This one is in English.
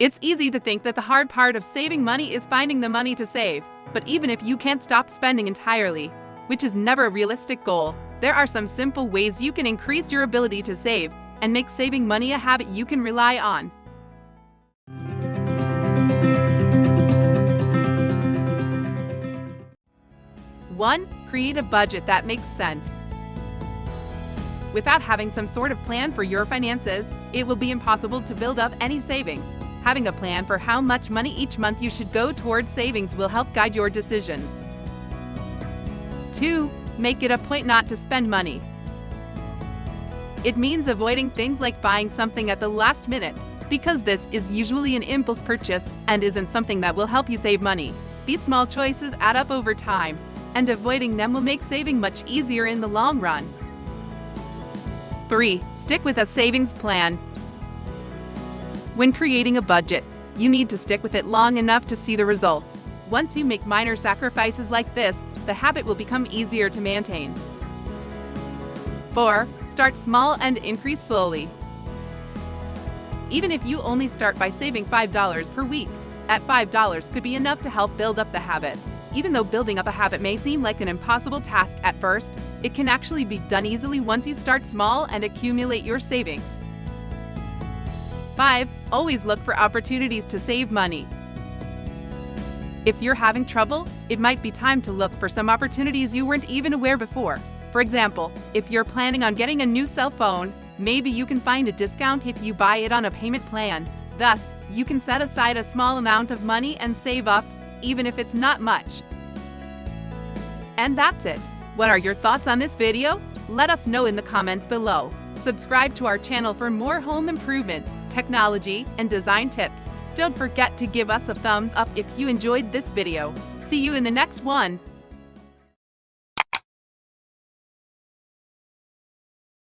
It's easy to think that the hard part of saving money is finding the money to save, but even if you can't stop spending entirely, which is never a realistic goal, there are some simple ways you can increase your ability to save and make saving money a habit you can rely on. 1. Create a budget that makes sense. Without having some sort of plan for your finances, it will be impossible to build up any savings. Having a plan for how much money each month you should go towards savings will help guide your decisions. 2. Make it a point not to spend money. It means avoiding things like buying something at the last minute, because this is usually an impulse purchase and isn't something that will help you save money. These small choices add up over time, and avoiding them will make saving much easier in the long run. 3. Stick with a savings plan. When creating a budget, you need to stick with it long enough to see the results. Once you make minor sacrifices like this, the habit will become easier to maintain. 4. Start small and increase slowly. Even if you only start by saving $5 per week, at $5 could be enough to help build up the habit. Even though building up a habit may seem like an impossible task at first, it can actually be done easily once you start small and accumulate your savings. 5. Always look for opportunities to save money. If you're having trouble, it might be time to look for some opportunities you weren't even aware before. For example, if you're planning on getting a new cell phone, maybe you can find a discount if you buy it on a payment plan. Thus, you can set aside a small amount of money and save up, even if it's not much. And that's it. What are your thoughts on this video? Let us know in the comments below. Subscribe to our channel for more home improvement, technology, and design tips. Don't forget to give us a thumbs up if you enjoyed this video. See you in the next one.